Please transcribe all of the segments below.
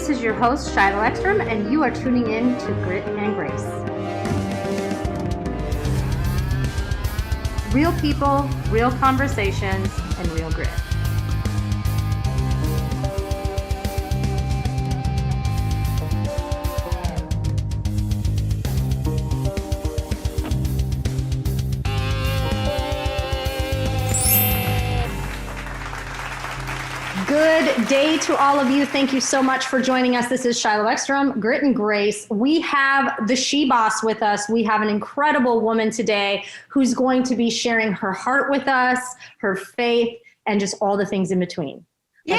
this is your host, Shylo Eckstrom, and you are tuning in to Grit and Grace. Real people, real conversations, and real grit. Good day to all of you. Thank you so much for joining us. This is Shylo Eckstrom, Grit and Grace. We have the She Boss with us. We have an incredible woman today who's going to be sharing her heart with us, her faith, and just all the things in between. Yay!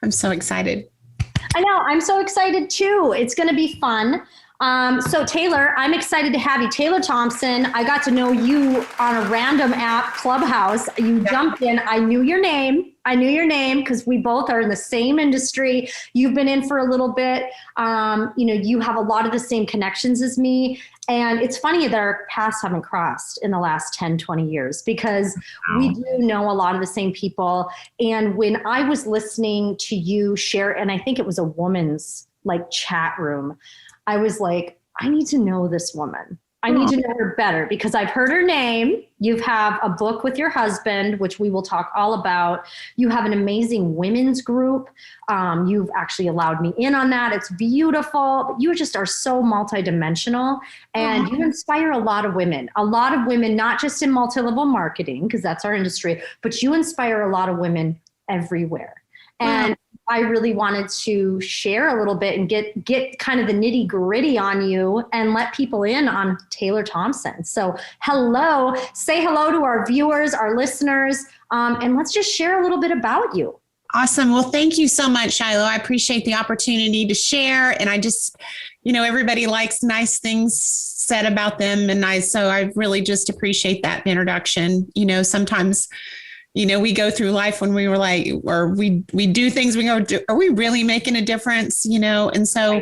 I'm so excited. I know. I'm so excited too. It's going to be fun. So Taylor, I'm excited to have you. Taylor Thompson, I got to know you on a random app, Clubhouse. You jumped in. I knew your name because we both are in the same industry. You've been in for a little bit. You have a lot of the same connections as me. And it's funny that our paths haven't crossed in the last 10, 20 years because we do know a lot of the same people. And when I was listening to you share, and I think it was a woman's chat room, I was like, I need to know this woman. I need to know her better because I've heard her name. You have a book with your husband, which we will talk all about. You have an amazing women's group. You've actually allowed me in on that. It's beautiful. You just are so multidimensional and you inspire a lot of women, not just in multi-level marketing, because that's our industry, but you inspire a lot of women everywhere. And I really wanted to share a little bit and get kind of the nitty gritty on you and let people in on Taylor Thompson. So say hello to our viewers, our listeners, and let's just share a little bit about you. Awesome. Well, thank you so much, Shylo. I appreciate the opportunity to share. And I just, everybody likes nice things said about them. And so I really just appreciate that introduction. Sometimes we go through life when we were or we do things, we go, are we really making a difference? And so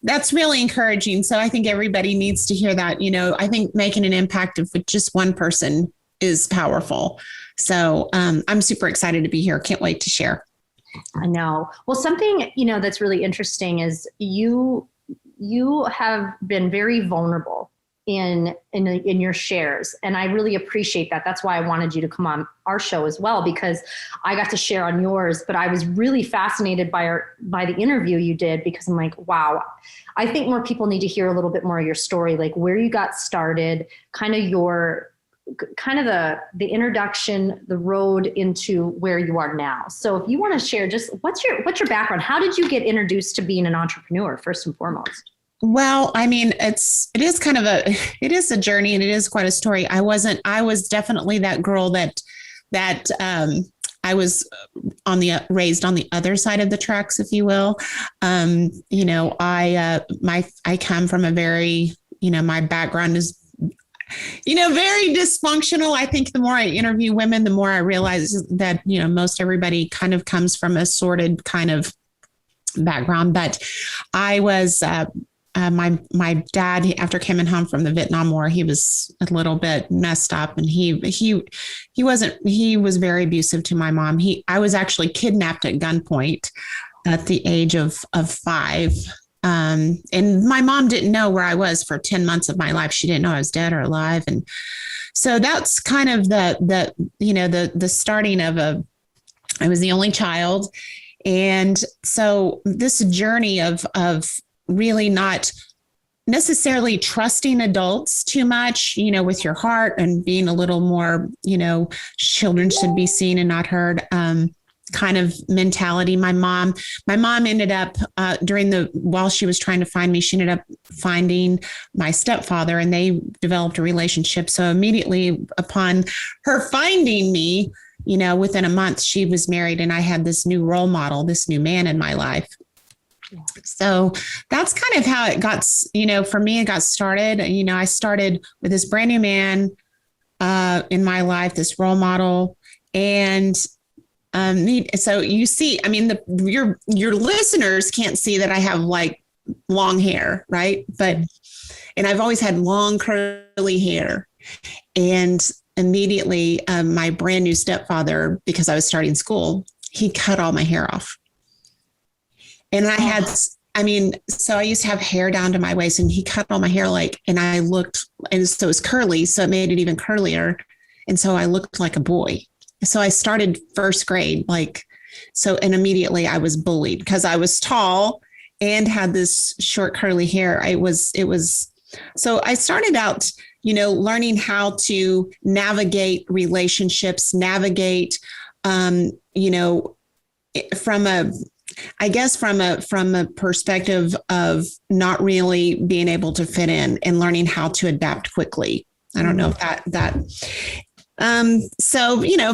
that's really encouraging. So I think everybody needs to hear that, I think making an impact with just one person is powerful. So I'm super excited to be here. Can't wait to share. I know. Well, something, that's really interesting is you have been very vulnerable in your shares. And I really appreciate that. That's why I wanted you to come on our show as well, because I got to share on yours, but I was really fascinated by the interview you did, because I'm like, wow, I think more people need to hear a little bit more of your story, like where you got started, the introduction, the road into where you are now. So if you want to share just what's your background? How did you get introduced to being an entrepreneur first and foremost? Well, I mean, it is a journey and it is quite a story. I was definitely that girl that I was raised on the other side of the tracks, if you will. I come from a very, my background is, very dysfunctional. I think the more I interview women, the more I realize that, most everybody kind of comes from a sorted kind of background, but I was, my dad, after coming home from the Vietnam War, he was a little bit messed up and he was very abusive to my mom. I was actually kidnapped at gunpoint at the age of 5. And my mom didn't know where I was for 10 months of my life. She didn't know I was dead or alive. And so that's kind of the starting of I was the only child. And so this journey of really not necessarily trusting adults too much, with your heart and being a little more, children should be seen and not heard, kind of mentality. My mom ended up while she was trying to find me, she ended up finding my stepfather and they developed a relationship. So immediately upon her finding me, within a month, she was married and I had this new role model, this new man in my life. So that's kind of how it got, for me, it got started. I started with this brand new man in my life, this role model. And so you see, I mean, your listeners can't see that I have long hair, right? And I've always had long curly hair. And immediately my brand new stepfather, because I was starting school, he cut all my hair off. And so I used to have hair down to my waist, and he cut all my hair and I looked, and so it was curly. So it made it even curlier. And so I looked like a boy. So I started first grade, and immediately I was bullied because I was tall and had this short curly hair. So I started out, learning how to navigate relationships, from a perspective of not really being able to fit in and learning how to adapt quickly. I don't know if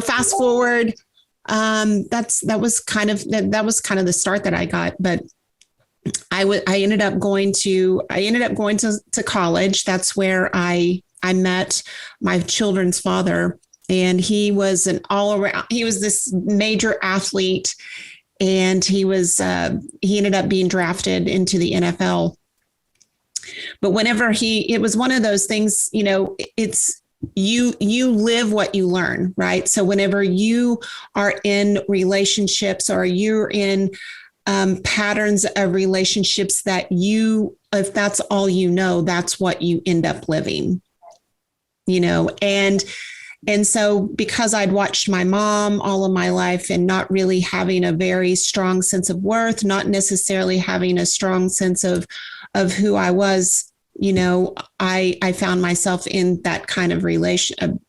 fast forward, that was kind of the start that I got, but I ended up going to college. That's where I met my children's father, and he was he was this major athlete, and he ended up being drafted into the NFL. But it was one of those things, it's, you live what you learn, right? So whenever you are in relationships or you're in patterns of relationships if that's all that's what you end up living, and so because I'd watched my mom all of my life and not really having a very strong sense of worth, not necessarily having a strong sense of who I was, I found myself in that kind of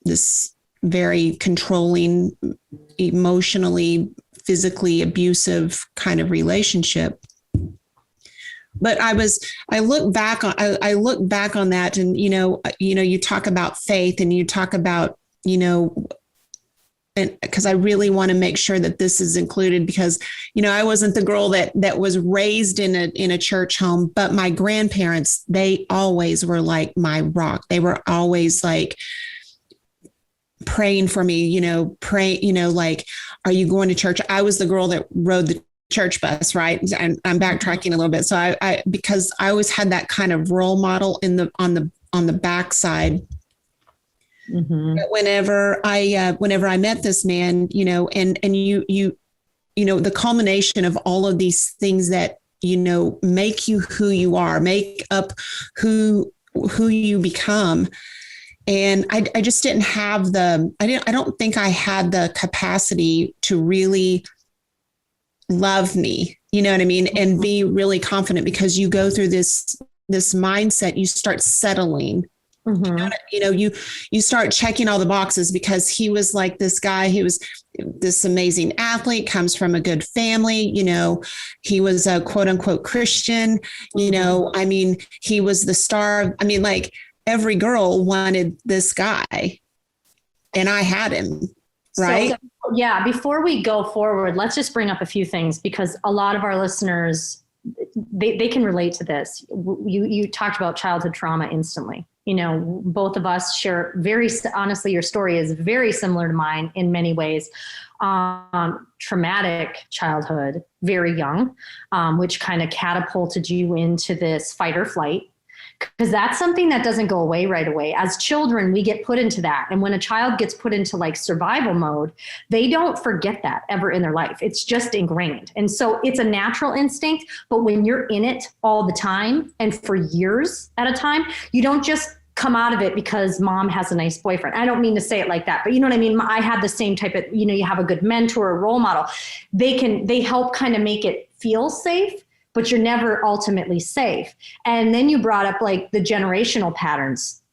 this very controlling, emotionally, physically abusive kind of relationship. But I look back on that, and, you talk about faith, and you talk about, and because I really want to make sure that this is included, because, I wasn't the girl that was raised in a church home, but my grandparents, they always were like my rock. They were always praying for me, are you going to church? I was the girl that rode the church bus, right? And I'm backtracking a little bit. So because I always had that kind of role model on the backside. Mm-hmm. But whenever I met this man, and the culmination of all of these things that, make you who you are, make up who you become. And I just didn't have I don't think I had the capacity to really love me, you know what I mean? And be really confident, because you go through this mindset, you start settling. Mm-hmm. You start checking all the boxes, because he was like this guy. He was this amazing athlete, comes from a good family. He was a quote unquote Christian. He was the star. Every girl wanted this guy, and I had him. Right. So, yeah. Before we go forward, let's just bring up a few things, because a lot of our listeners, they can relate to this. You talked about childhood trauma instantly. Both of us share honestly, your story is very similar to mine in many ways. Traumatic childhood, very young, which kind of catapulted you into this fight or flight. Because that's something that doesn't go away right away. As children, we get put into that. And when a child gets put into survival mode, they don't forget that ever in their life. It's just ingrained. And so it's a natural instinct. But when you're in it all the time and for years at a time, you don't just come out of it because mom has a nice boyfriend. I don't mean to say it like that, but you know what I mean? I had the same type of, you have a good mentor, a role model. They help kind of make it feel safe, but you're never ultimately safe. And then you brought up the generational patterns.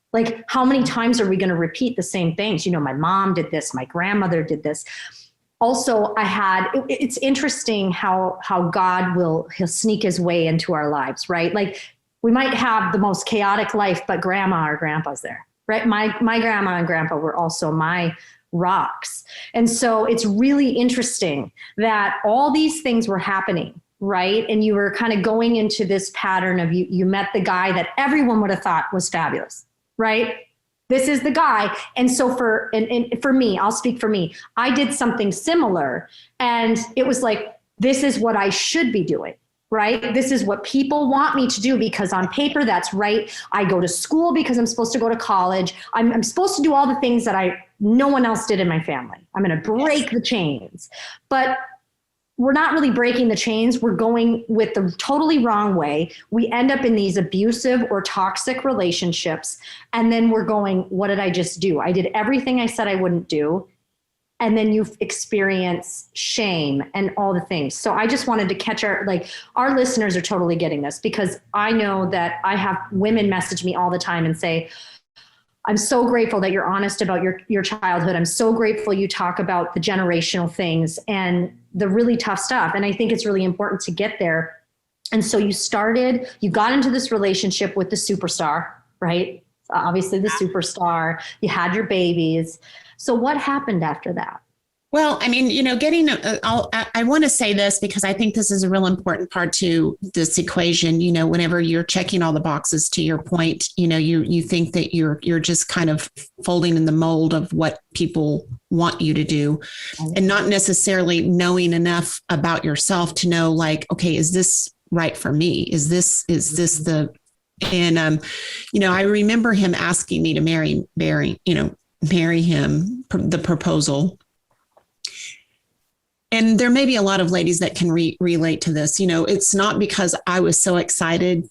How many times are we going to repeat the same things? My mom did this, my grandmother did this. Also, it's interesting how God he'll sneak his way into our lives, right? We might have the most chaotic life, but grandma or grandpa's there, right? My grandma and grandpa were also my rocks. And so it's really interesting that all these things were happening, right? And you were kind of going into this pattern of you met the guy that everyone would have thought was fabulous, right? This is the guy. And so for me, I'll speak for me, I did something similar, and it was this is what I should be doing, right? This is what people want me to do, because on paper, that's right. I go to school because I'm supposed to go to college. I'm supposed to do all the things that no one else did in my family. I'm going to break the chains. But we're not really breaking the chains. We're going with the totally wrong way. We end up in these abusive or toxic relationships. And then we're going, what did I just do? I did everything I said I wouldn't do. And then you experience shame and all the things. So I just wanted to catch our listeners are totally getting this, because I know that I have women message me all the time and say, I'm so grateful that you're honest about your childhood. I'm so grateful you talk about the generational things and the really tough stuff. And I think it's really important to get there. And so you got into this relationship with the superstar, right? Obviously the superstar, you had your babies. So what happened after that? Well, I mean, I want to say this because I think this is a real important part to this equation. Whenever you're checking all the boxes, to your point, you think that you're just kind of folding in the mold of what people want you to do, and not necessarily knowing enough about yourself to know, like, okay, is this right for me? Is this the, and, I remember him asking me to marry him, the proposal. And there may be a lot of ladies that can relate to this. It's not because I was so excited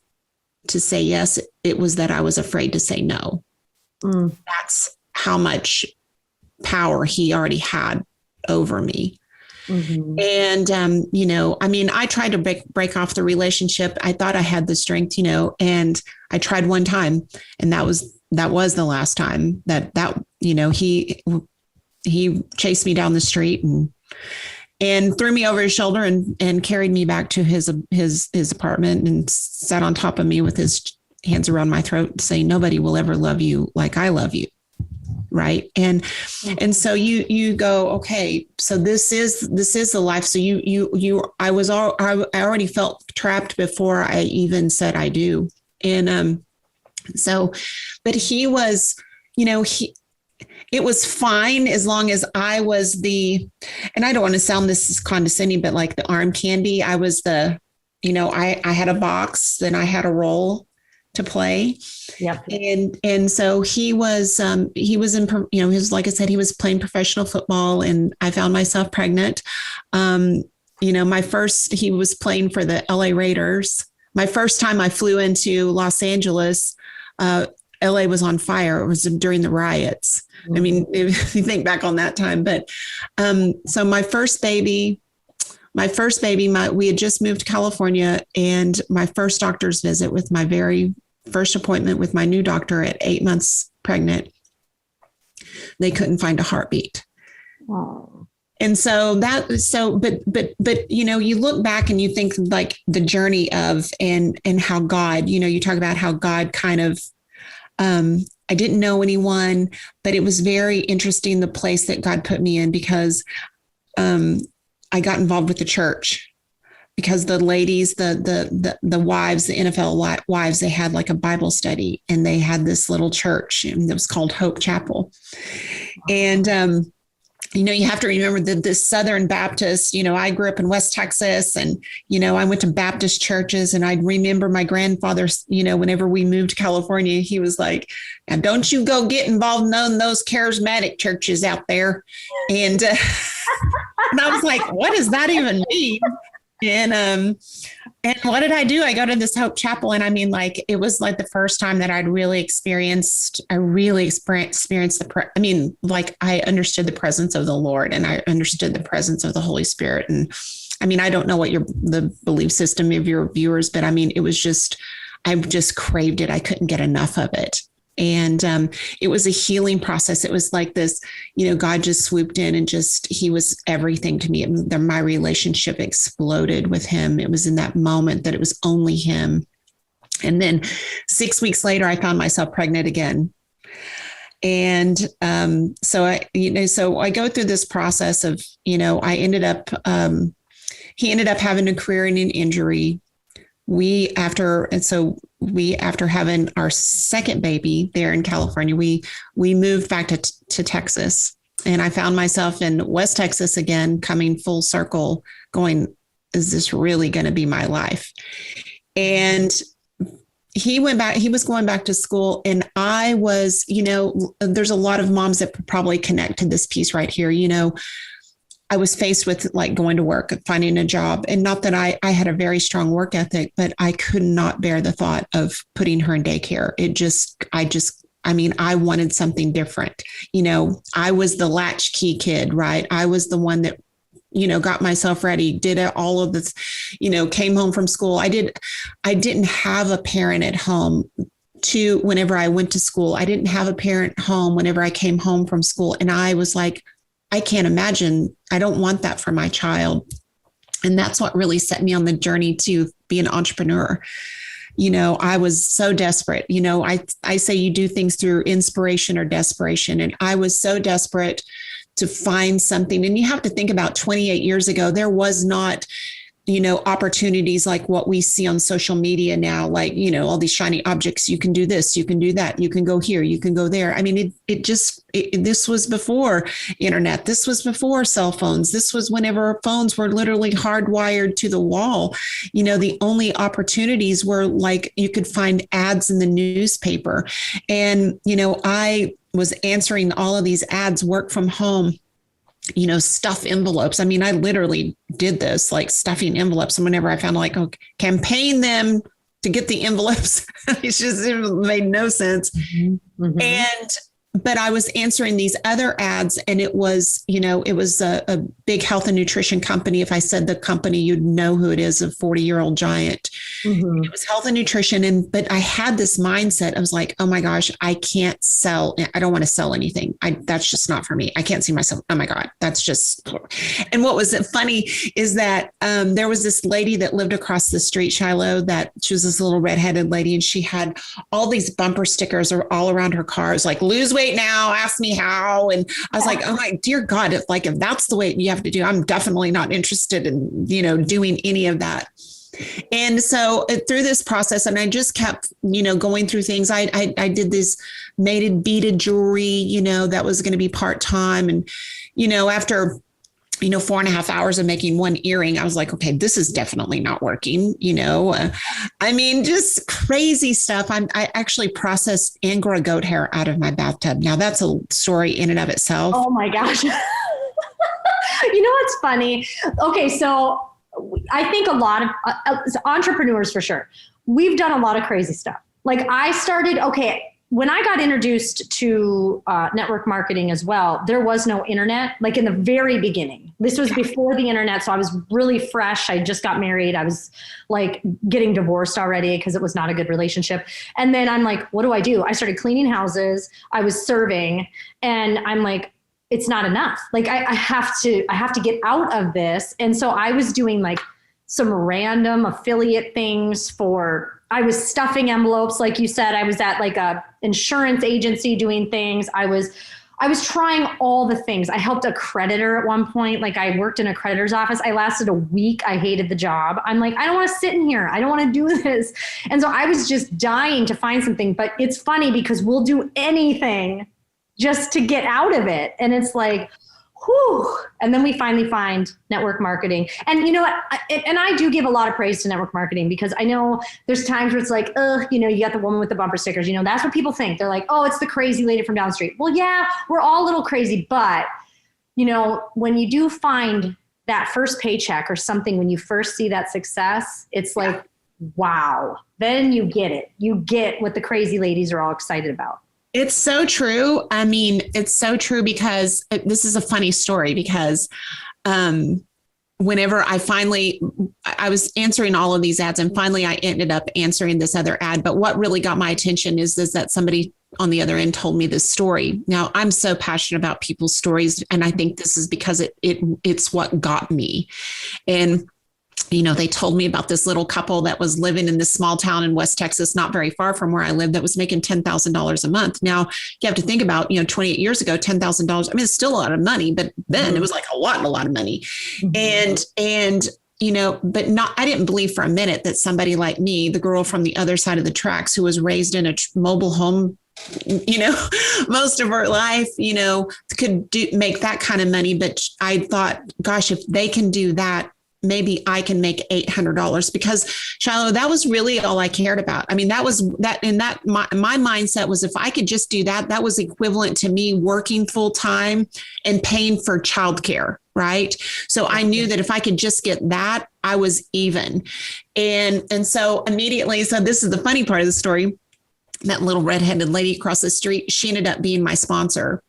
to say yes. It was that I was afraid to say no. That's how much power he already had over me. Mm-hmm. And, I tried to break off the relationship. I thought I had the strength, and I tried one time, and that was the last time that he chased me down the street and threw me over his shoulder and carried me back to his apartment and sat on top of me with his hands around my throat, saying, nobody will ever love you like I love you. Right. And so you go, okay, so this is the life. So I already felt trapped before I even said I do. And, but he was, it was fine as long as I was and I don't want to sound this as condescending, but like the arm candy, I was I had a box, then I had a role to play. Yep. And so he was in, like I said, he was playing professional football, and I found myself pregnant. He was playing for the LA Raiders. My first time I flew into Los Angeles, LA was on fire. It was during the riots. I mean, if you think back on that time, but, so my first baby, we had just moved to California, and my first doctor's visit with my very first appointment with my new doctor at 8 months pregnant, they couldn't find a heartbeat. Wow. And so but you look back and you think like the journey of, and how God, you talk about how God kind of, I didn't know anyone, but it was very interesting, the place that God put me in, because I got involved with the church, because the ladies, the wives, the NFL wives, they had like a Bible study, and they had this little church, and it was called Hope Chapel. And, you have to remember that this Southern Baptist, I grew up in West Texas, and, I went to Baptist churches, and I remember my grandfather, whenever we moved to California, he was like, now don't you go get involved in those charismatic churches out there. And, and I was like, what does that even mean? And what did I do? I go to this Hope Chapel, and I mean, like, it was like the first time that I'd really experienced I understood the presence of the Lord, and I understood the presence of the Holy Spirit. And I mean, I don't know what the belief system of your viewers, but I mean, it was just, I just craved it. I couldn't get enough of it. And it was a healing process. It was like this, God just swooped in, and he was everything to me. My relationship exploded with him. It was in that moment that it was only him. And then 6 weeks later, I found myself pregnant again. And so I go through this process of, he ended up having a career in an injury. After having our second baby there in California, we moved back to Texas, and I found myself in West Texas again, coming full circle, going, is this really going to be my life? And he was going back to school, and I was, there's a lot of moms that probably connect to this piece right here. I was faced with like going to work, finding a job. And not that I had a very strong work ethic, but I could not bear the thought of putting her in daycare. I mean, I wanted something different. I was the latchkey kid, right? I was the one that, got myself ready, did all of this, came home from school. I didn't have a parent at home whenever I went to school. I didn't have a parent home whenever I came home from school. And I was like, I can't imagine. I don't want that for my child. And that's what really set me on the journey to be an entrepreneur. I was so desperate. I say you do things through inspiration or desperation. And I was so desperate to find something. And you have to think about 28 years ago, there was not, opportunities like what we see on social media now, like, all these shiny objects. You can do this, you can do that, you can go here, you can go there. I mean, this was before internet. This was before cell phones. This was whenever phones were literally hardwired to the wall. The only opportunities were like, you could find ads in the newspaper. And, I was answering all of these ads, work from home, stuff envelopes. I mean, I literally did this, like stuffing envelopes. And whenever I found like, campaign them to get the envelopes, it made no sense. But I was answering these other ads, and it was a big health and nutrition company. If I said the company, you'd know who it is, a 40-year-old giant. It was health and nutrition. But I had this mindset. I was like, oh my gosh, I can't sell. I don't want to sell anything. That's just not for me. I can't see myself. Oh my God, that's just. And what was funny is that there was this lady that lived across the street, Shylo, that she was this little redheaded lady, and she had all these bumper stickers all around her car. It was like, lose weight now, ask me how. And I was like, oh my dear God, if that's the way you have to do, I'm definitely not interested in, doing any of that. And so through this process, and I just kept, going through things. I did this beaded jewelry, that was going to be part-time. And, after 4.5 hours of making one earring, I was like, okay, this is definitely not working. Just crazy stuff. I actually processed Angora goat hair out of my bathtub. Now that's a story in and of itself. Oh my gosh. What's funny? Okay. So I think a lot of entrepreneurs, for sure, we've done a lot of crazy stuff. Like I started, when I got introduced to network marketing as well, there was no internet, like in the very beginning. This was before the internet. So I was really fresh. I just got married. I was like getting divorced already because it was not a good relationship. And then I'm like, what do? I started cleaning houses. I was serving, and I'm like, it's not enough. Like I have to get out of this. And so I was doing like some random affiliate things I was stuffing envelopes. Like you said, I was at like a insurance agency doing things. I was trying all the things. I helped a creditor at one point. Like I worked in a creditor's office. I lasted a week. I hated the job. I'm like, I don't want to sit in here. I don't want to do this. And so I was just dying to find something. But it's funny because we'll do anything just to get out of it. And it's like, whew. And then we finally find network marketing. And you know what? And I do give a lot of praise to network marketing, because I know there's times where it's like, you got the woman with the bumper stickers. That's what people think. They're like, oh, it's the crazy lady from down the street. Well, yeah, we're all a little crazy. But, when you do find that first paycheck or something, when you first see that success, it's like, wow. Then you get it. You get what the crazy ladies are all excited about. It's so true. I mean, it's so true, because this is a funny story, because whenever I was answering all of these ads, and finally I ended up answering this other ad. But what really got my attention is that somebody on the other end told me this story. Now, I'm so passionate about people's stories, and I think this is because it's what got me. And they told me about this little couple that was living in this small town in West Texas, not very far from where I live, that was making $10,000 a month. Now you have to think about, 28 years ago, $10,000. I mean, it's still a lot of money, but then it was like a lot of money. And, but I didn't believe for a minute that somebody like me, the girl from the other side of the tracks, who was raised in a mobile home, most of her life, could make that kind of money. But I thought, gosh, if they can do that, maybe I can make $800, because Shylo, that was really all I cared about. I mean, that was that in that my mindset was, if I could just do that, that was equivalent to me working full time and paying for childcare. Right. So I knew that if I could just get that, I was even. And so immediately, so this is the funny part of the story. That little redheaded lady across the street, she ended up being my sponsor.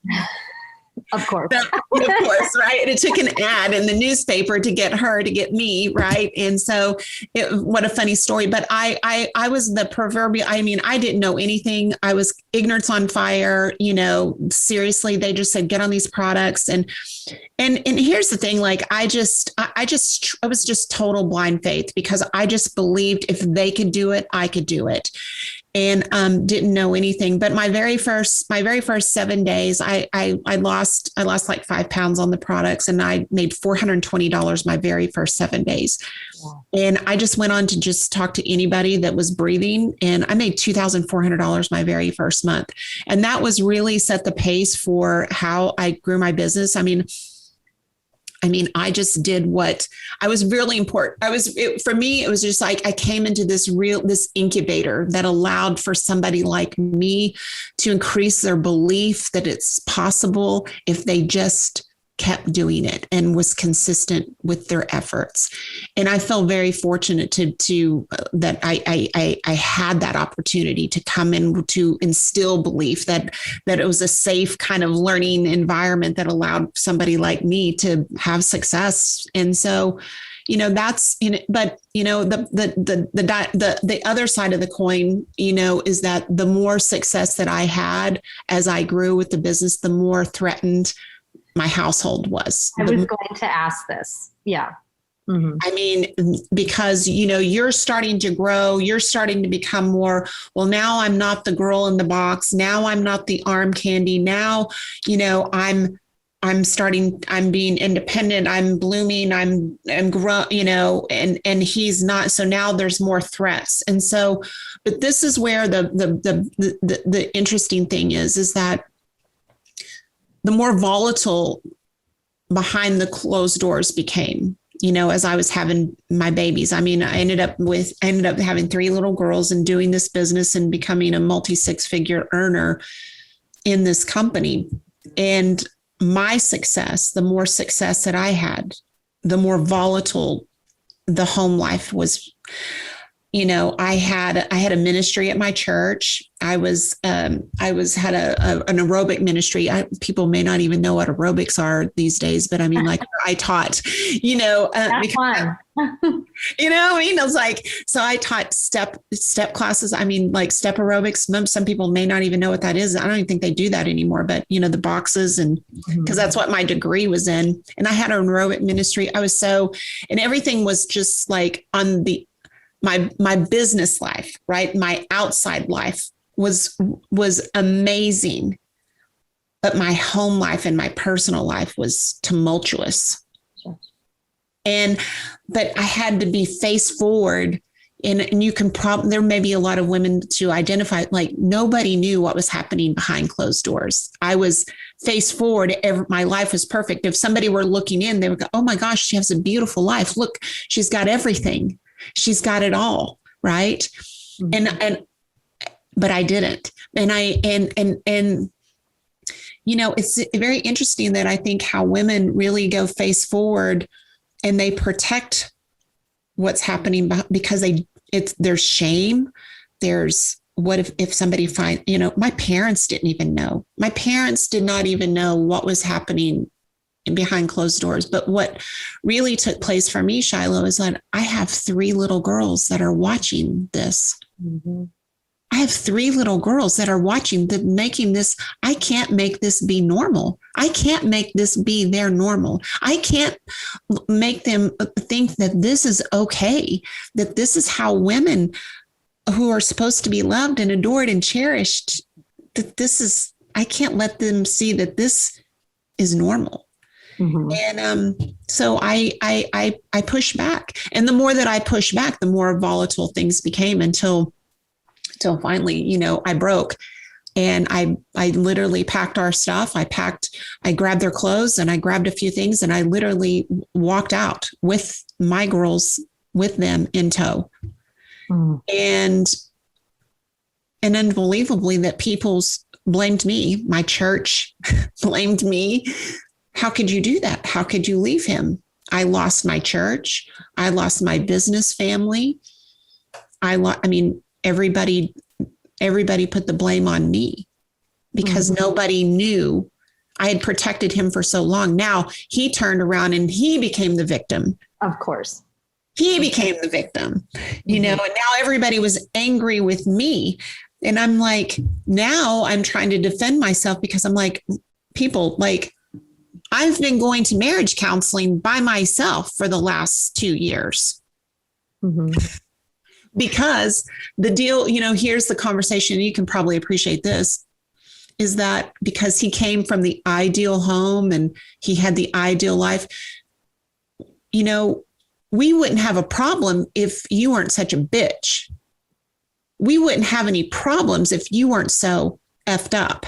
Of course. So, of course, right. And it took an ad in the newspaper to get her, to get me, right. And so what a funny story. But I was the proverbial, I mean, I didn't know anything. I was ignorance on fire, seriously. They just said, get on these products. And here's the thing, like, I was just total blind faith, because I just believed if they could do it, I could do it. And didn't know anything. But my very first 7 days, I lost like 5 pounds on the products, and I made $420 my very first 7 days. Wow. And I just went on to just talk to anybody that was breathing, and I made $2,400 my very first month. And that was really set the pace for how I grew my business. I mean, I just did what I was really important. For me, it was just like, I came into this incubator that allowed for somebody like me to increase their belief that it's possible if they just kept doing it and was consistent with their efforts. And I felt very fortunate to that I had that opportunity to come in to instill belief that it was a safe kind of learning environment that allowed somebody like me to have success. And so, that's in it. But, the other side of the coin, is that the more success that I had as I grew with the business, the more threatened my household was. I was going to ask this. Yeah. Mm-hmm. I mean, because, you're starting to grow, you're starting to become more, well, now I'm not the girl in the box. Now I'm not the arm candy. Now, I'm being independent. I'm blooming. I'm growing, and he's not. So now there's more threats. And so, but this is where the interesting thing is that the more volatile behind the closed doors became, as I was having my babies. I mean, I ended up having 3 little girls and doing this business and becoming a multi-6-figure earner in this company. And my success, the more success that I had, the more volatile the home life was. I had a ministry at my church. I had an aerobic ministry. People may not even know what aerobics are these days, but I mean, like, I taught, That's fun. I was like, so I taught step classes. I mean, like step aerobics. Some people may not even know what that is. I don't even think they do that anymore, but the boxes, and because that's what my degree was in. And I had an aerobic ministry. And everything was just like on my business life, right? My outside life was amazing, but my home life and my personal life was tumultuous. Sure. But I had to be face forward, and you can there may be a lot of women to identify, like, nobody knew what was happening behind closed doors. I was face forward. My life was perfect. If somebody were looking in, they would go, oh my gosh, she has a beautiful life. Look, she's got everything. She's got it all. Right. Mm-hmm. But I didn't. It's very interesting that I think how women really go face forward and they protect what's happening because there's shame. There's what if somebody finds, my parents didn't even know. My parents did not even know what was happening behind closed doors. But what really took place for me, Shylo, is that I have 3 little girls that are watching this. Mm-hmm. I have 3 little girls that are watching, making this. I can't make this be normal. I can't make this be their normal. I can't make them think that this is okay, that this is how women who are supposed to be loved and adored and cherished, that I can't let them see that this is normal. Mm-hmm. And so I push back. And the more that I push back, the more volatile things became until finally, I broke. And I literally packed our stuff. I grabbed their clothes and I grabbed a few things and I literally walked out with my girls with them in tow. Mm. And unbelievably that people blamed me. My church blamed me. How could you do that? How could you leave him? I lost my church. I lost my business family. I mean, everybody put the blame on me because nobody knew. I had protected him for so long. Now he turned around and he became the victim. Of course. He became the victim, you know, and now everybody was angry with me. And I'm like, now I'm trying to defend myself because I'm like, people, like, I've been going to marriage counseling by myself for the last 2 years. Because the deal, you know, here's the conversation. You can probably appreciate this, is that because he came from the ideal home and he had the ideal life, you know, we wouldn't have a problem if you weren't such a bitch. We wouldn't have any problems if you weren't so effed up.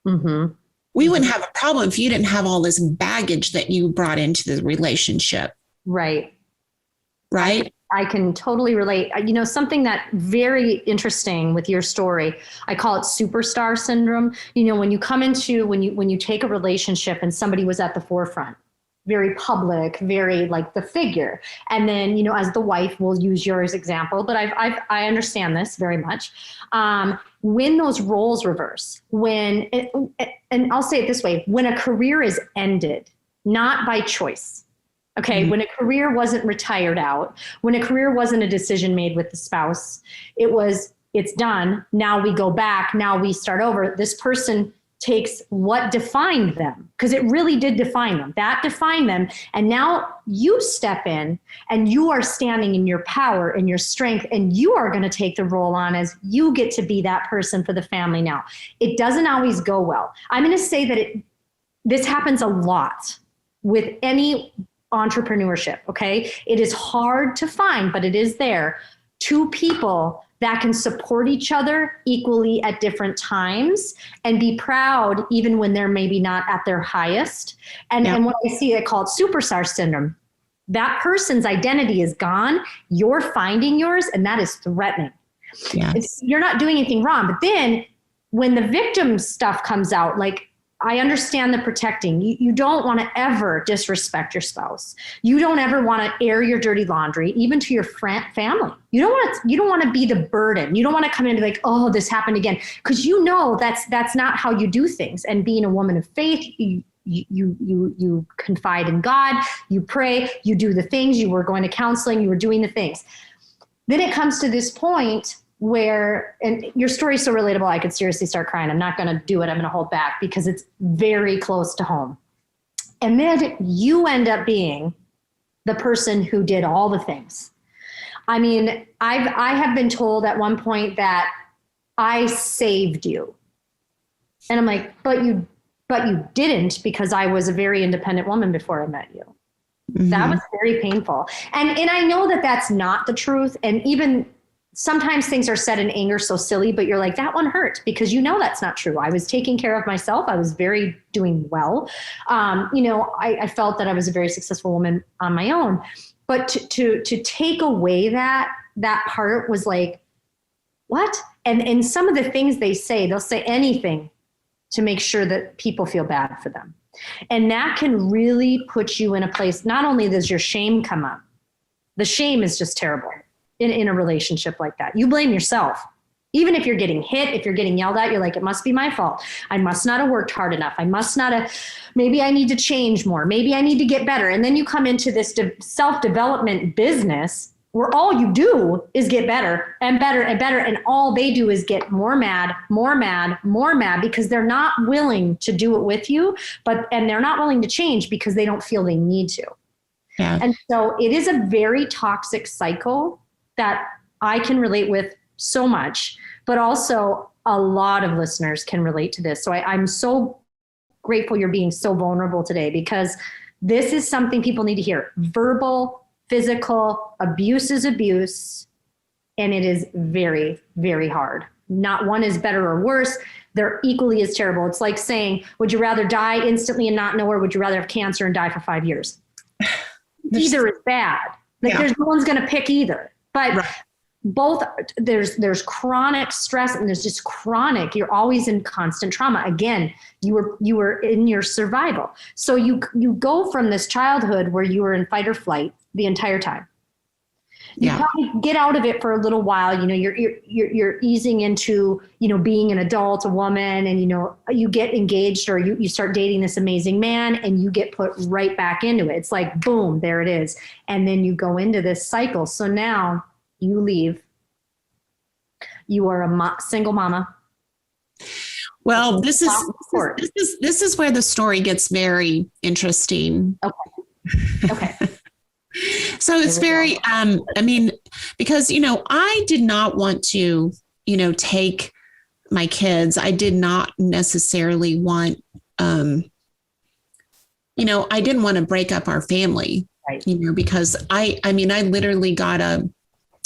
We wouldn't have a problem if you didn't have all this baggage that you brought into the relationship. Right. Right. I can totally relate. You know, something that very interesting with your story, I call it superstar syndrome. You know, when you come into, when you take a relationship and somebody was at the forefront, very public, very like the figure. And then, you know, as the wife, we'll use yours example, but I understand this very much. When those roles reverse, and I'll say it this way, when a career is ended, not by choice, okay, when a career wasn't retired out, when a career wasn't a decision made with the spouse, it's done. Now we go back, now we start over. This person takes what defined them, because it really did define them. That defined them. And now you step in and you are standing in your power and your strength, and you are going to take the role on as you get to be that person for the family now. It doesn't always go well. I'm going to say that this happens a lot with any entrepreneurship, okay? It is hard to find, but it is there. Two people that can support each other equally at different times and be proud even when they're maybe not at their highest. And what I see, I call it superstar syndrome. That person's identity is gone. You're finding yours, and that is threatening. Yes. You're not doing anything wrong. But then when the victim stuff comes out, like, I understand the protecting. You don't want to ever disrespect your spouse. You don't ever want to air your dirty laundry, even to your family. You don't want to be the burden. You don't want to come in and be like, oh, this happened again. Because you know that's not how you do things. And being a woman of faith, you confide in God, you pray, you do the things, you were going to counseling, you were doing the things. Then it comes to this point where, and your story is so relatable, I could seriously start crying. I'm not going to do it. I'm going to hold back because it's very close to home. And then you end up being the person who did all the things. I mean, I have been told at one point that I saved you. And I'm like, but you didn't, because I was a very independent woman before I met you. That was very painful. And I know that that's not the truth. And even sometimes things are said in anger so silly, but you're like, that one hurt, because you know that's not true. I was taking care of myself. I was very doing well. I felt that I was a very successful woman on my own. But to take away that part was like, what? And some of the things they'll say anything to make sure that people feel bad for them. And that can really put you in a place, not only does your shame come up, the shame is just terrible. In a relationship like that, you blame yourself. Even if you're getting hit, if you're getting yelled at, you're like, it must be my fault. I must not have worked hard enough. I must not have, maybe I need to change more. Maybe I need to get better. And then you come into this self-development business where all you do is get better and better and better. And all they do is get more mad, because they're not willing to do it with you, and they're not willing to change because they don't feel they need to. Yeah. And so it is a very toxic cycle that I can relate with so much, but also a lot of listeners can relate to this. So I'm so grateful you're being so vulnerable today, because this is something people need to hear. Verbal, physical abuse is abuse, and it is very, very hard. not one is better or worse. They're equally as terrible. It's like saying, would you rather die instantly and not know, or would you rather have cancer and die for 5 years? Either is bad. Like there's no one's going to pick either. But both, there's chronic stress and there's just chronic, you're always in constant trauma. Again, you were in your survival. So you go from this childhood where you were in fight or flight the entire time. You probably get out of it for a little while. You know, you're easing into, you know, being an adult, a woman, and, you know, you get engaged or you start dating this amazing man and you get put right back into it. It's like, boom, there it is. And then you go into this cycle. So now you leave. You are a single mama. Well, this is where the story gets very interesting. Okay. So it's very, I mean, because, you know, I did not want to, you know, take my kids. I did not necessarily want, you know, I didn't want to break up our family, you know, because I literally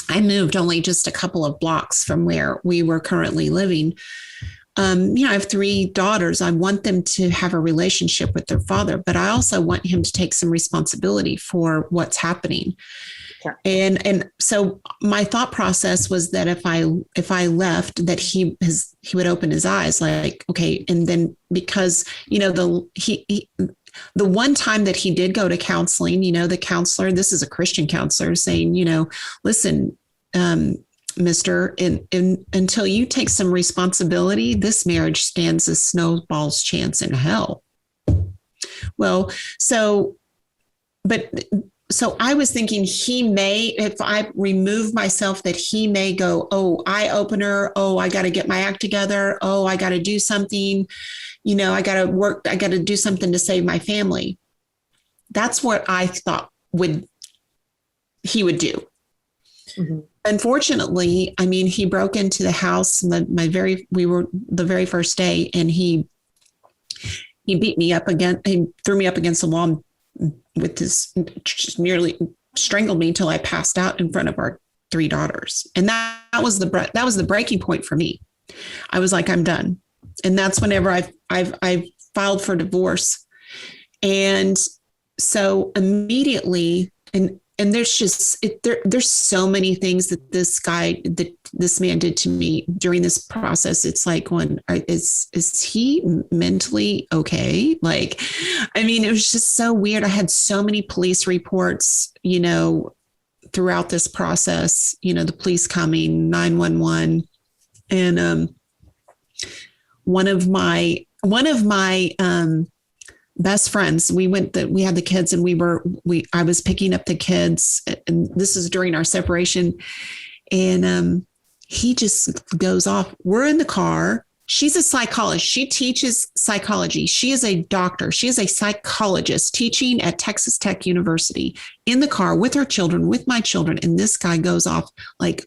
I moved only just a couple of blocks from where we were currently living. You know, I have 3 daughters. I want them to have a relationship with their father, but I also want him to take some responsibility for what's happening. Sure. And so my thought process was that if I left, that he would open his eyes, like, okay. And then because, you know, the one time that he did go to counseling, you know, the counselor, this is a Christian counselor, saying, you know, listen, Mister, until you take some responsibility, this marriage stands a snowball's chance in hell. Well, so I was thinking he may, if I remove myself, that he may go, oh, eye opener. Oh, I got to get my act together. Oh, I got to do something. You know, I got to work. I got to do something to save my family. That's what I thought he would do. Mm-hmm. Unfortunately, I mean, he broke into the house we were the very first day, and he beat me up again. He threw me up against the wall with his, just nearly strangled me until I passed out in front of our 3 daughters. And that was the breaking point for me. I was like, I'm done. And that's whenever I filed for divorce. And so immediately, and there's just, there's so many things that this man did to me during this process. It's like, is he mentally okay? Like, I mean, it was just so weird. I had so many police reports, you know, throughout this process, you know, the police coming, 911. And one of my best friends, we had the kids, and I was picking up the kids, and this is during our separation. And he just goes off. We're in the car. She's a psychologist. She teaches psychology. She is a doctor. She is a psychologist teaching at Texas Tech University, in the car with her children, with my children. And this guy goes off like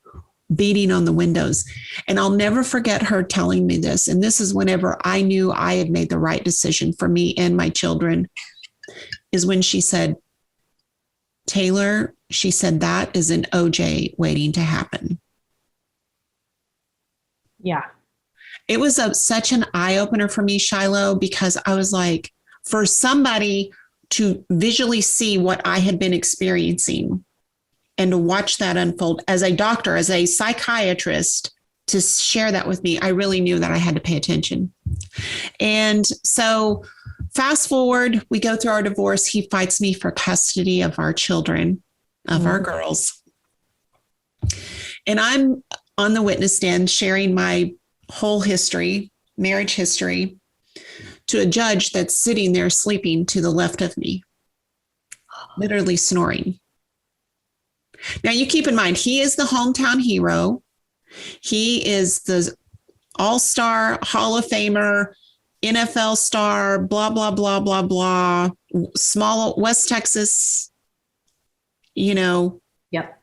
beating on the windows. And I'll never forget her telling me this. And this is whenever I knew I had made the right decision for me and my children, is when she said, Taylor, she said, that is an OJ waiting to happen. Yeah. It was such an eye opener for me, Shylo, because I was like, for somebody to visually see what I had been experiencing and to watch that unfold as a doctor, as a psychiatrist, to share that with me, I really knew that I had to pay attention. And so fast forward, we go through our divorce. He fights me for custody of our children, of our girls. And I'm on the witness stand sharing my whole history, marriage history, to a judge that's sitting there sleeping to the left of me, literally snoring. Now, you keep in mind, he is the hometown hero. He is the all-star, Hall of Famer, NFL star, blah, blah, blah, blah, blah, small West Texas, you know. Yep.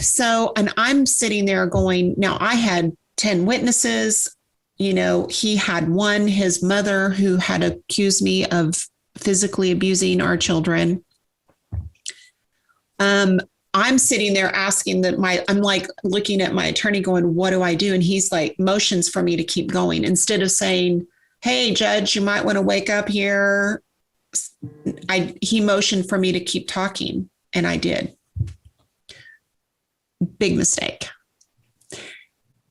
So, and I'm sitting there going, now I had 10 witnesses, you know, he had one, his mother, who had accused me of physically abusing our children. I'm sitting there asking I'm like looking at my attorney going, what do I do? And he's like motions for me to keep going instead of saying, hey, judge, you might want to wake up here. He motioned for me to keep talking, and I did. Big mistake.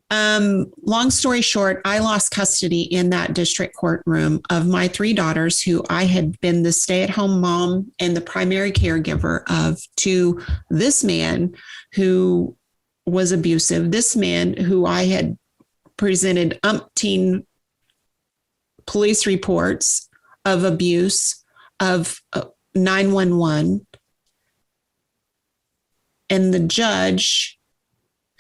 Long story short, I lost custody in that district courtroom of my 3 daughters, who I had been the stay-at-home mom and the primary caregiver of, to this man who was abusive, this man who I had presented umpteen police reports of abuse, of 911, and the judge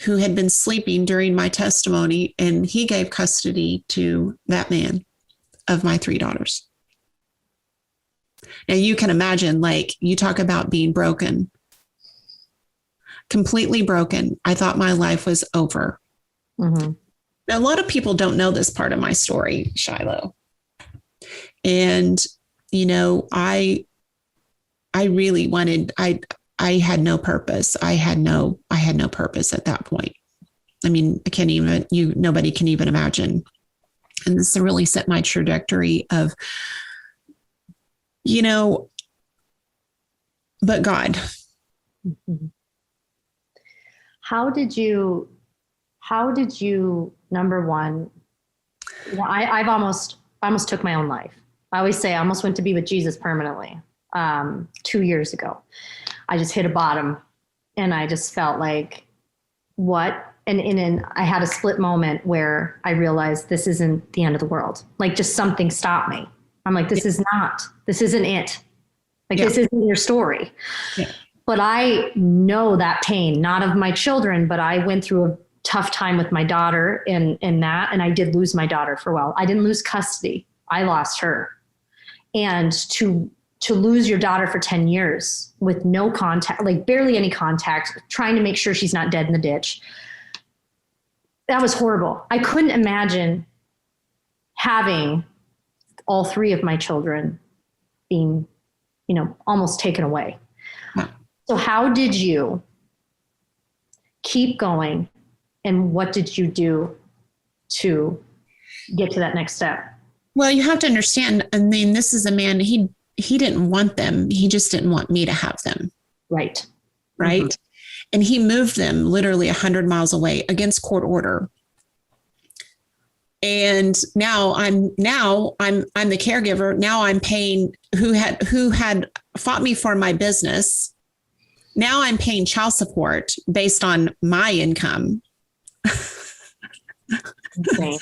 who had been sleeping during my testimony, and he gave custody to that man of my 3 daughters. Now you can imagine, like, you talk about being broken, completely broken. I thought my life was over. Mm-hmm. Now, a lot of people don't know this part of my story, Shylo. And, you know, I really wanted, I had no purpose. I had no purpose at that point. I mean, nobody can even imagine. And this really set my trajectory of, you know, but God. Mm-hmm. How did you, number one, I almost took my own life. I always say I almost went to be with Jesus permanently 2 years ago. I just hit a bottom, and I just felt like, what? And I had a split moment where I realized this isn't the end of the world. Like, just something stopped me. I'm like, this isn't it. Like, this isn't your story. Yeah. But I know that pain, not of my children, but I went through a tough time with my daughter in that. And I did lose my daughter for a while. I didn't lose custody. I lost her. And to lose your daughter for 10 years with no contact, like barely any contact, trying to make sure she's not dead in the ditch. That was horrible. I couldn't imagine having all 3 of my children being, you know, almost taken away. Huh. So how did you keep going, and what did you do to get to that next step? Well, you have to understand, I mean, this is a man, he didn't want them. He just didn't want me to have them. Right. Right. Mm-hmm. And he moved them literally 100 miles away against court order. And now I'm the caregiver. Now I'm paying who had fought me for my business. Now I'm paying child support based on my income. Okay.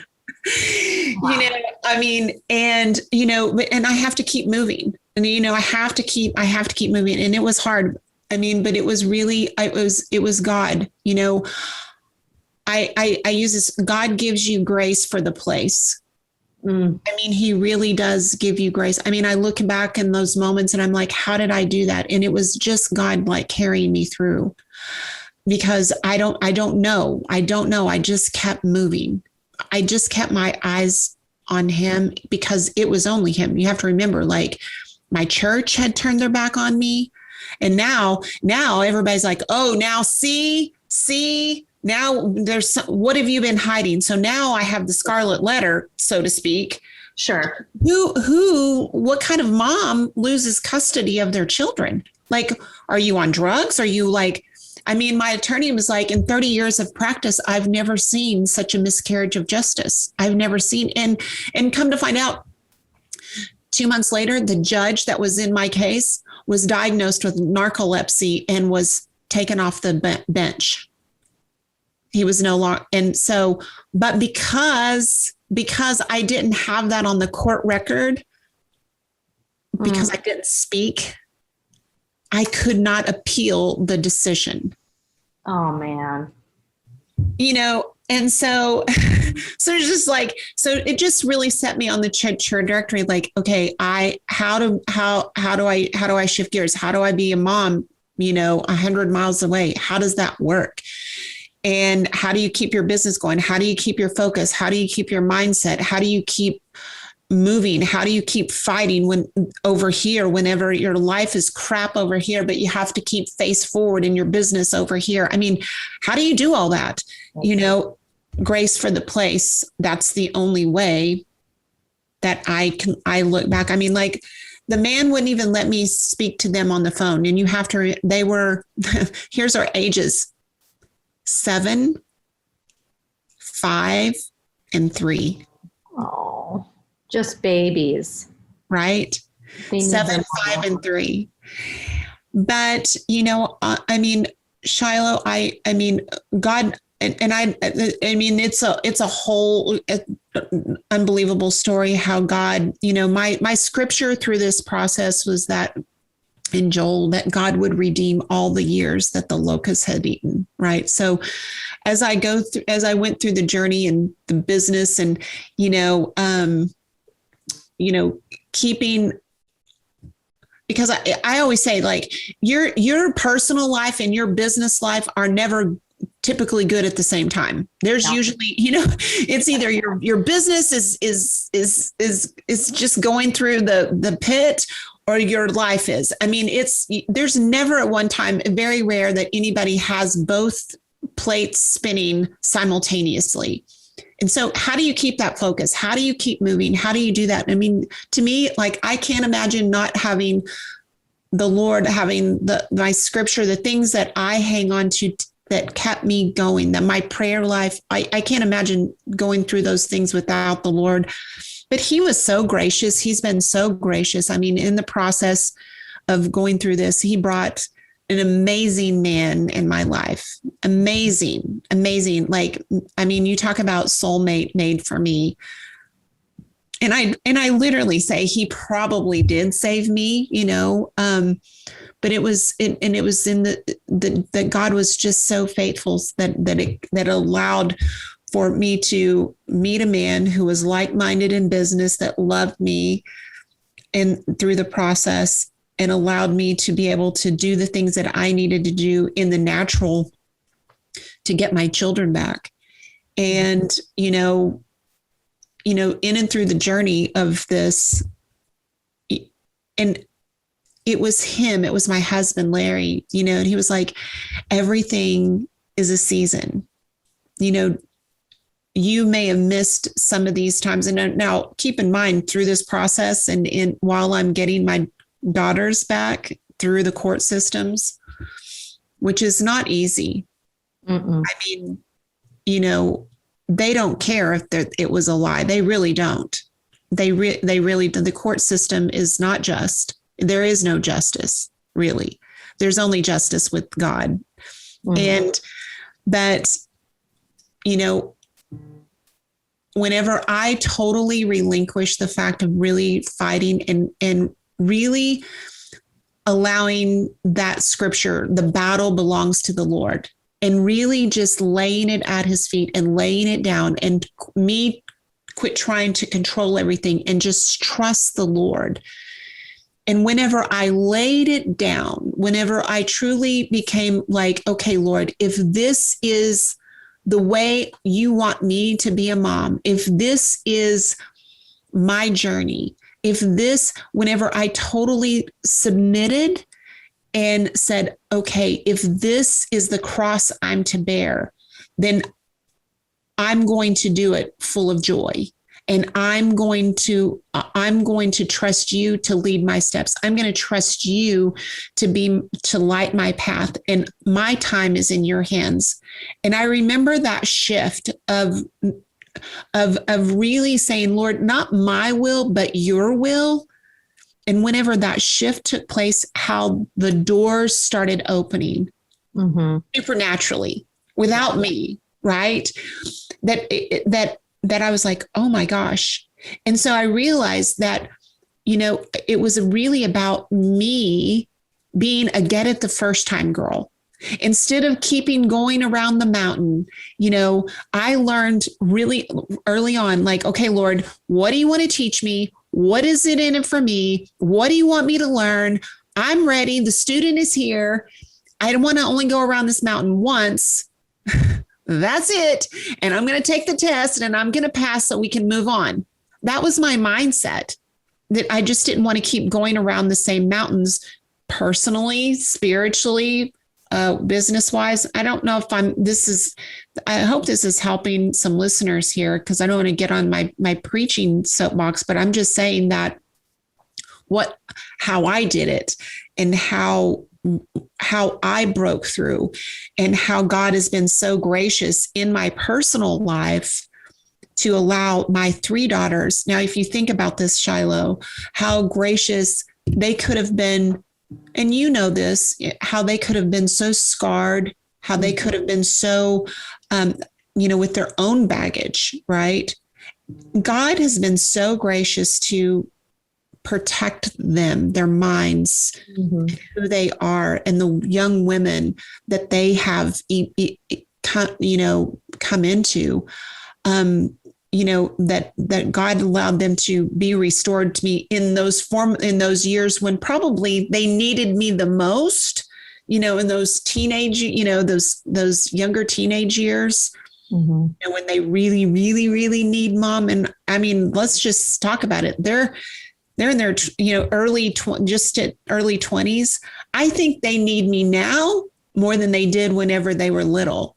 Wow. You know, I mean, and, you know, and I have to keep moving, and, you know, I have to keep moving. And it was hard. I mean, but it was really, it was God, you know, I use this, God gives you grace for the place. Mm. I mean, he really does give you grace. I mean, I look back in those moments and I'm like, how did I do that? And it was just God, like, carrying me through, because I don't know. I just kept moving. I just kept my eyes on him, because it was only him. You have to remember, like, my church had turned their back on me. And now everybody's like, oh, now see, now there's what have you been hiding? So now I have the scarlet letter, so to speak. Sure. What kind of mom loses custody of their children? Like, are you on drugs? Are you like, I mean, my attorney was like, in 30 years of practice, I've never seen such a miscarriage of justice. I've never seen, and come to find out, 2 months later, the judge that was in my case was diagnosed with narcolepsy and was taken off the bench. He was no longer, and so, but because I didn't have that on the court record, because I didn't speak, I could not appeal the decision. Oh, man. You know, and so it's just like, so it just really set me on the trajectory. Like, okay, how do I shift gears? How do I be a mom, you know, 100 miles away? How does that work? And how do you keep your business going? How do you keep your focus? How do you keep your mindset? How do you keep moving? How do you keep fighting when over here, whenever your life is crap over here, but you have to keep face forward in your business over here? I mean, how do you do all that? You know, grace for the place. That's the only way that I look back. I mean, like, the man wouldn't even let me speak to them on the phone. And you have to, they were, here's our ages: 7, 5, and 3. Oh, just babies. Right? They need 7, their 5, mama. and 3. But, you know, I mean, Shylo, I mean, God, and I mean, it's a whole unbelievable story how God, you know, my scripture through this process was that in Joel, that God would redeem all the years that the locusts had eaten. Right. So as I went through the journey and the business and, keeping, because I always say, like, your personal life and your business life are never typically good at the same time. There's usually, it's either your business is just going through the pit, or your life is. I mean, there's never at one time, very rare that anybody has both plates spinning simultaneously. And so how do you keep that focus? How do you keep moving? How do you do that? I mean, to me, like, I can't imagine not having the Lord, having my scripture, the things that I hang on to that kept me going, that my prayer life, I can't imagine going through those things without the Lord. But he was so gracious. He's been so gracious. I mean, in the process of going through this, he brought an amazing man in my life. Amazing. Like, I mean, you talk about soulmate made for me. And I literally say he probably did save me, but it was in that God was just so faithful that allowed for me to meet a man who was like-minded in business, that loved me and through the process, and allowed me to be able to do the things that I needed to do in the natural to get my children back. And, in and through the journey of this, and it was him, it was my husband, Larry, and he was like, everything is a season. You may have missed some of these times. And now keep in mind, through this process and while I'm getting my daughters back through the court systems, which is not easy. Mm-mm. I mean, they don't care if it was a lie. They really don't. They really, the court system is not just. There is no justice, really. There's only justice with God. Mm-hmm. But whenever I totally relinquish the fact of really fighting and really allowing that scripture, the battle belongs to the Lord, and really just laying it at his feet and laying it down, and me quit trying to control everything and just trust the Lord. And whenever I laid it down, whenever I truly became like, okay, Lord, if this is the way you want me to be a mom, if this is my journey, whenever I totally submitted and said, okay, if this is the cross I'm to bear, then I'm going to do it full of joy. And I'm going to trust you to lead my steps. I'm going to trust you to light my path, and my time is in your hands. And I remember that shift of really saying, Lord, not my will, but your will. And whenever that shift took place, how the doors started opening supernaturally without me, right? That I was like, oh my gosh. And so I realized that, it was really about me being a get it the first time girl. Instead of keeping going around the mountain, I learned really early on, like, okay, Lord, what do you want to teach me? What is it in it for me? What do you want me to learn? I'm ready. The student is here. I don't want to only go around this mountain once. That's it. And I'm going to take the test and I'm going to pass so we can move on. that was my mindset, that I just didn't want to keep going around the same mountains personally, spiritually, business wise. I don't know if I hope this is helping some listeners here, because I don't want to get on my preaching soapbox, but I'm just saying that how I did it and how I broke through, and how God has been so gracious in my personal life to allow my 3 daughters. Now, if you think about this, Shylo, how gracious they could have been, and you know this, how they could have been so scarred, how they could have been so, with their own baggage, right? God has been so gracious to protect them, their minds, who they are, and the young women that they have, come into, that God allowed them to be restored to me in those years when probably they needed me the most, in those teenage, those younger teenage years, when they really, really, really need mom. And I mean, let's just talk about it. They're in their, early 20s. I think they need me now more than they did whenever they were little.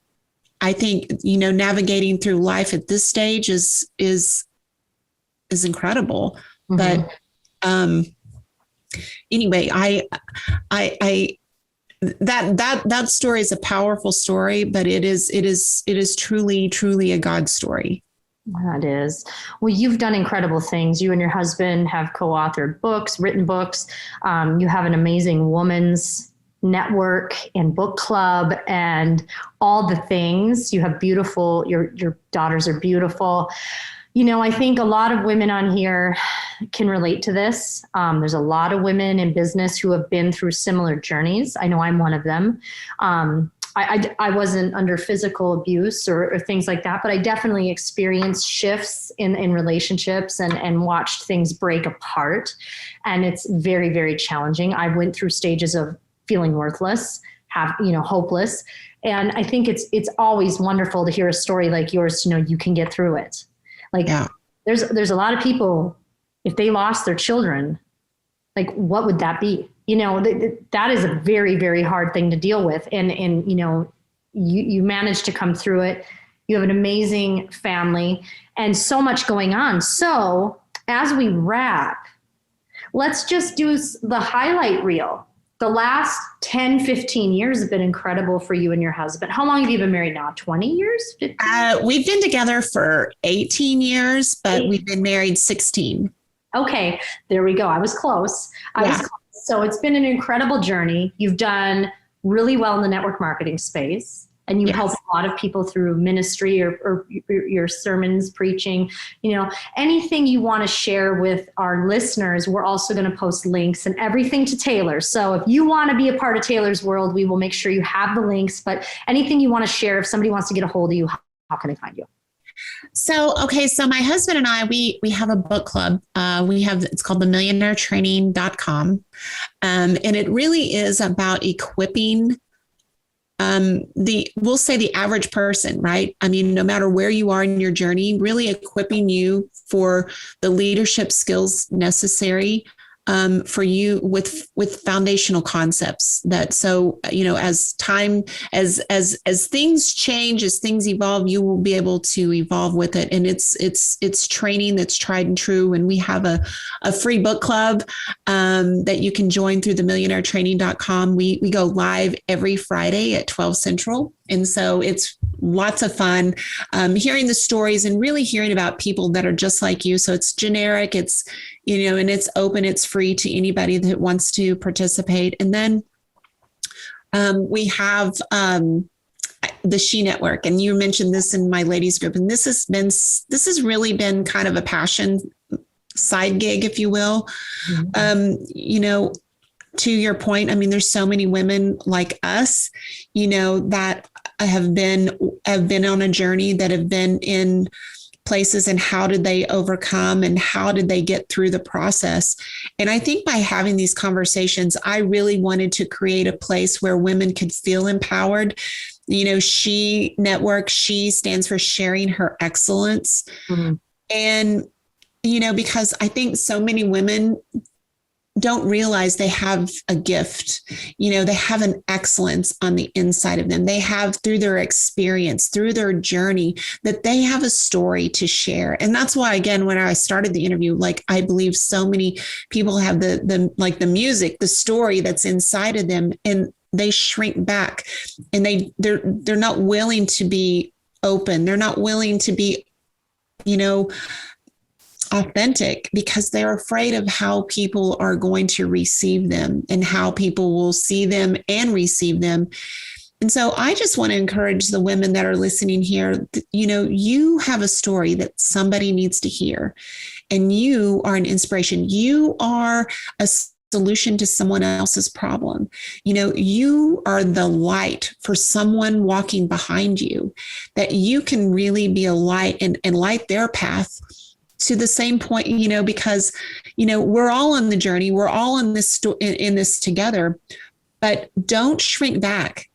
I think, navigating through life at this stage is incredible. But anyway, that story is a powerful story, but it is truly, truly a God story. That is. Well, you've done incredible things. You and your husband have co-authored books, written books. You have an amazing women's network and book club and all the things. You have your daughters are beautiful. I think a lot of women on here can relate to this. There's a lot of women in business who have been through similar journeys. I know I'm one of them. I wasn't under physical abuse or things like that, but I definitely experienced shifts in relationships and watched things break apart. And it's very, very challenging. I went through stages of feeling worthless, hopeless. And I think it's always wonderful to hear a story like yours, to know you can get through it. There's a lot of people, if they lost their children, like, what would that be? That is a very, very hard thing to deal with. And you managed to come through it. You have an amazing family and so much going on. So as we wrap, let's just do the highlight reel. The last 10, 15 years have been incredible for you and your husband. How long have you been married now? 20 years? We've been together for 18 years, but we've been married 16. Okay, there we go. I was close. So it's been an incredible journey. You've done really well in the network marketing space, and you help a lot of people through ministry or your sermons, preaching. Anything you want to share with our listeners, we're also going to post links and everything to Taylor. So if you want to be a part of Taylor's world, we will make sure you have the links. But anything you want to share, if somebody wants to get a hold of you, how can they find you? So my husband and I, we have a book club. It's called themillionairetraining.com. And it really is about equipping we'll say the average person, right? I mean, no matter where you are in your journey, really equipping you for the leadership skills necessary for you with foundational concepts that, as time, as things change, as things evolve, you will be able to evolve with it. And it's training that's tried and true. And we have a free book club that you can join through themillionairetraining.com. We go live every Friday at 12 Central. And so it's lots of fun hearing the stories and really hearing about people that are just like you. So it's generic, it's, and it's open, it's free to anybody that wants to participate. And then we have the She Network. And you mentioned this in my ladies group. And this has really been kind of a passion side gig, if you will. Mm-hmm. To your point, I mean, there's so many women like us, that have been on a journey, that have been in places, and how did they overcome and how did they get through the process? And I think by having these conversations, I really wanted to create a place where women could feel empowered. She Network, she stands for sharing her excellence. Mm-hmm. And because I think so many women don't realize they have a gift. They have an excellence on the inside of them. They have, through their experience, through their journey, that they have a story to share. And that's why, again, when I started the interview, like, I believe so many people have the music, the story that's inside of them, and they shrink back, and they're not willing to be open. They're not willing to be, authentic, because they're afraid of how people are going to receive them and how people will see them and receive them. And so I just want to encourage the women that are listening here, you have a story that somebody needs to hear, and you are an inspiration. You are a solution to someone else's problem. You are the light for someone walking behind you, that you can really be a light and light their path to the same point, because, we're all on the journey. We're all in this together, but don't shrink back.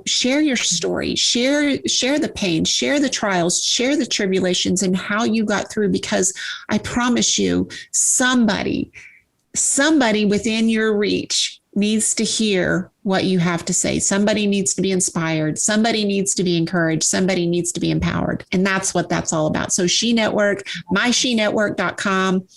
Share your story, share the pain, share the trials, share the tribulations, and how you got through, because I promise you, somebody within your reach needs to hear what you have to say. Somebody needs to be inspired. Somebody needs to be encouraged. Somebody needs to be empowered. And that's what that's all about. So She Network, myshenetwork.com.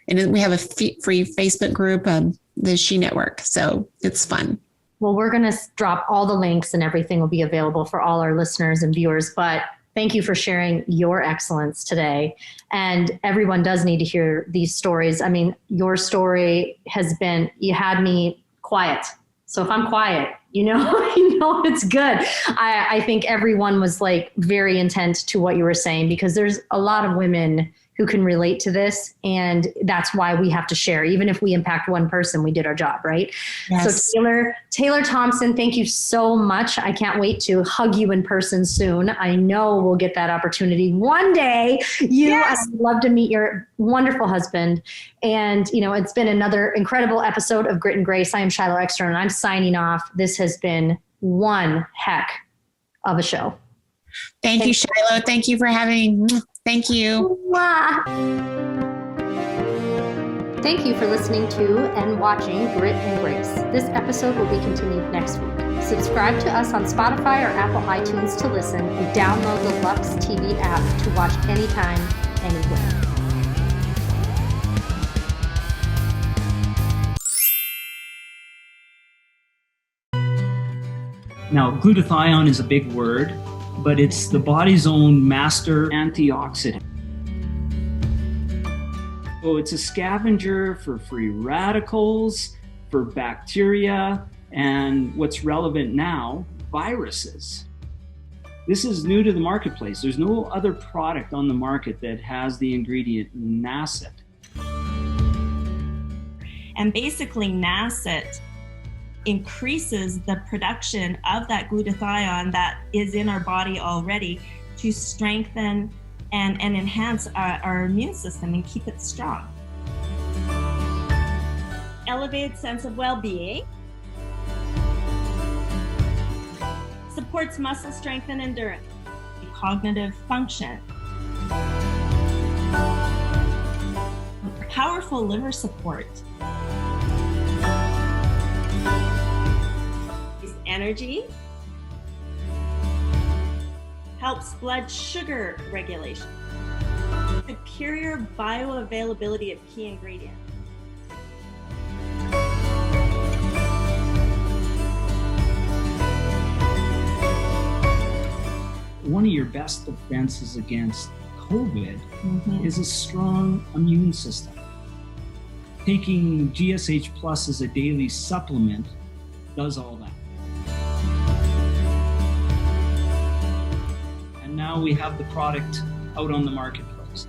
And then we have a free Facebook group, the She Network. So it's fun. Well, we're going to drop all the links, and everything will be available for all our listeners and viewers. But thank you for sharing your excellence today. And everyone does need to hear these stories. I mean, your story has been, you had me quiet. So if I'm quiet, it's good. I think everyone was like very intent to what you were saying, because there's a lot of women who can relate to this. And that's why we have to share. Even if we impact one person, we did our job, right? Yes. So Taylor Thompson, thank you so much. I can't wait to hug you in person soon. I know we'll get that opportunity one day. Yes. I'd love to meet your wonderful husband. And, it's been another incredible episode of Grit and Grace. I am Shylo Eckstrom, and I'm signing off. This has been one heck of a show. Thank you, Shylo. Thank you for having me. Thank you. Thank you for listening to and watching Grit and Grace. This episode will be continued next week. Subscribe to us on Spotify or Apple iTunes to listen, and download the Lux TV app to watch anytime, anywhere. Now, glutathione is a big word, but it's the body's own master antioxidant. So it's a scavenger for free radicals, for bacteria, and what's relevant now, viruses. This is new to the marketplace. There's no other product on the market that has the ingredient NACET. And basically NACET increases the production of that glutathione that is in our body already to strengthen and enhance our immune system and keep it strong. Elevated sense of well-being. Supports muscle strength and endurance. Cognitive function. Powerful liver support. Energy. Helps blood sugar regulation. Superior bioavailability of key ingredients. One of your best defenses against COVID is a strong immune system. Taking GSH Plus as a daily supplement does all that. And now we have the product out on the marketplace.